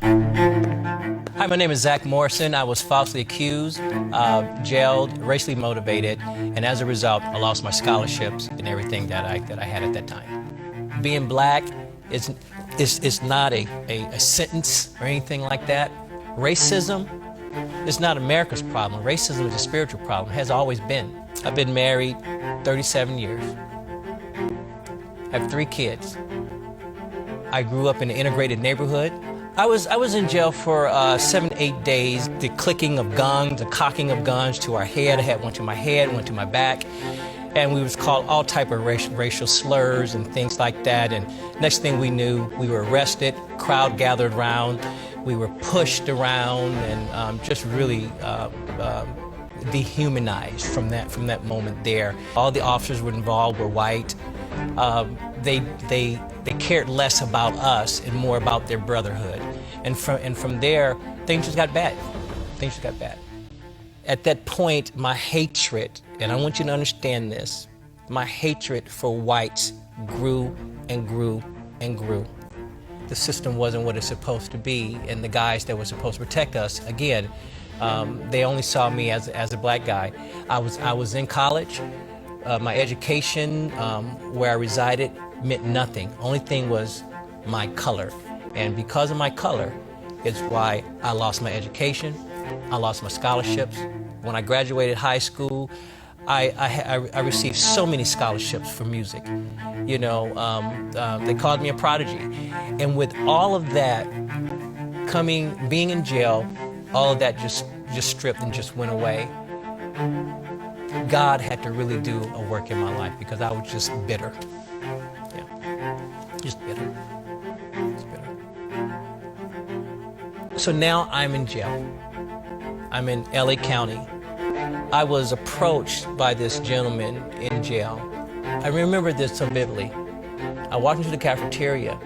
Hi, my name is Zac Morrison. I was falsely accused, jailed, racially motivated, and as a result, I lost my scholarships and everything that I had at that time. Being black is not a sentence or anything like that. Racism is not America's problem. Racism is a spiritual problem, has always been. I've been married 37 years. I have 3 kids. I grew up in an integrated neighborhood. I was in jail for 7 to 8 days. The clicking of guns, the cocking of guns to our head. I had one to my head, one to my back. And we was called all type of racial slurs and things like that. And next thing we knew, we were arrested, crowd gathered around. We were pushed around and just really dehumanized from that moment there. All the officers were involved were white. They cared less about us and more about their brotherhood. And from there, things just got bad. Things just got bad. At that point, my hatred, and I want you to understand this, my hatred for whites grew and grew and grew. The system wasn't what it's supposed to be, and the guys that were supposed to protect us, again, they only saw me as a black guy. I was in college. My education, where I resided, meant nothing. Only thing was my color. And because of my color, it's why I lost my education, I lost my scholarships. When I graduated high school, I received so many scholarships for music. You know, they called me a prodigy. And with all of that being in jail, all of that just stripped and just went away. God had to really do a work in my life because I was just bitter. Yeah, just bitter. Just bitter. So now I'm in jail. I'm in LA County. I was approached by this gentleman in jail. I remember this so vividly. I walked into the cafeteria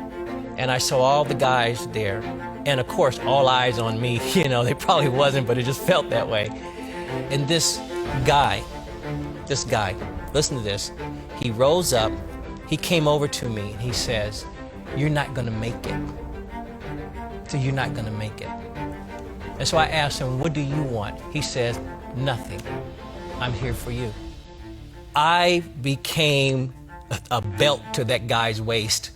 and I saw all the guys there. And of course, all eyes on me. You know, they probably wasn't, but it just felt that way. And this guy, listen to this. He rose up, he came over to me and he says, "You're not gonna make it." So you're not gonna make it. And so I asked him, "What do you want?" He says, "Nothing. I'm here for you." I became a belt to that guy's waist.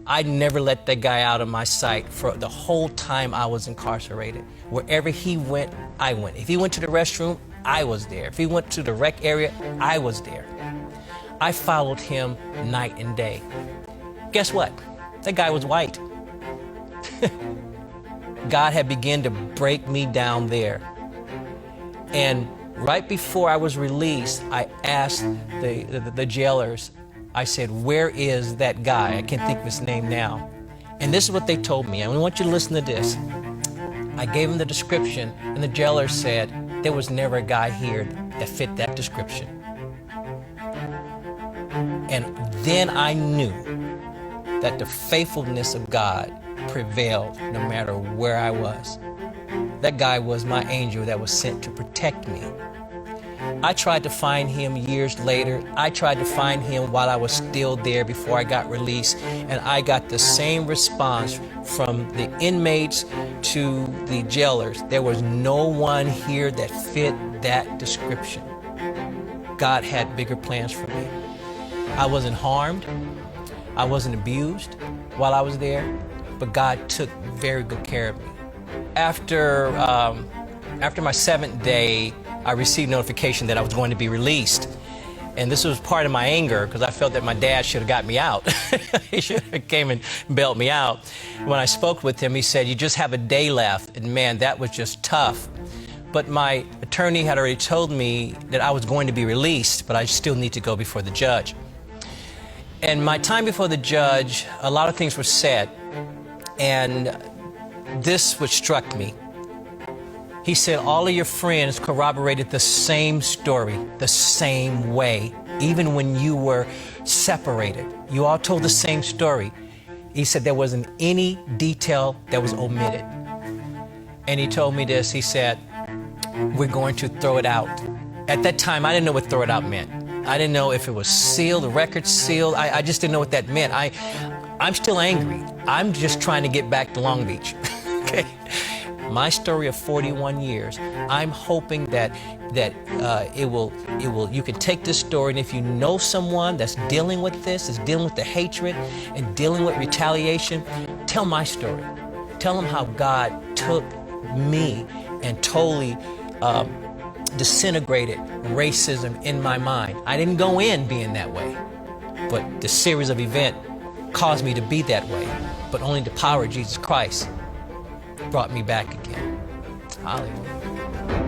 I never let that guy out of my sight for the whole time I was incarcerated. Wherever he went, I went. If he went to the restroom, I was there. If he went to the rec area, I was there. I followed him night and day. Guess what? That guy was white. God had begun to break me down there. And right before I was released, I asked the jailers, I said, "Where is that guy?" I can't think of his name now. And this is what they told me. I want you to listen to this. I gave them the description, and the jailer said, "There was never a guy here that fit that description." And then I knew that the faithfulness of God prevailed no matter where I was. That guy was my angel that was sent to protect me. I tried to find him years later. I tried to find him while I was still there before I got released. And I got the same response from the inmates to the jailers. There was no one here that fit that description. God had bigger plans for me. I wasn't harmed. I wasn't abused while I was there, but God took very good care of me. After my 7th day, I received notification that I was going to be released. And this was part of my anger because I felt that my dad should have got me out. He should have came and bailed me out. When I spoke with him, he said, "You just have a day left." And man, that was just tough. But my attorney had already told me that I was going to be released, but I still need to go before the judge. And my time before the judge, a lot of things were said. And this what struck me. He said, all of your friends corroborated the same story, the same way, even when you were separated. You all told the same story. He said there wasn't any detail that was omitted. And he told me this, he said, "We're going to throw it out." At that time, I didn't know what throw it out meant. I didn't know if it was sealed, the record sealed. I just didn't know what that meant. I'm still angry. I'm just trying to get back to Long Beach. Okay. My story of 41 years. I'm hoping that you can take this story, and if you know someone that's dealing with this, is dealing with the hatred and dealing with retaliation, tell my story. Tell them how God took me and totally disintegrated racism in my mind. I didn't go in being that way, but the series of events caused me to be that way. But only the power of Jesus Christ brought me back again. Hallelujah.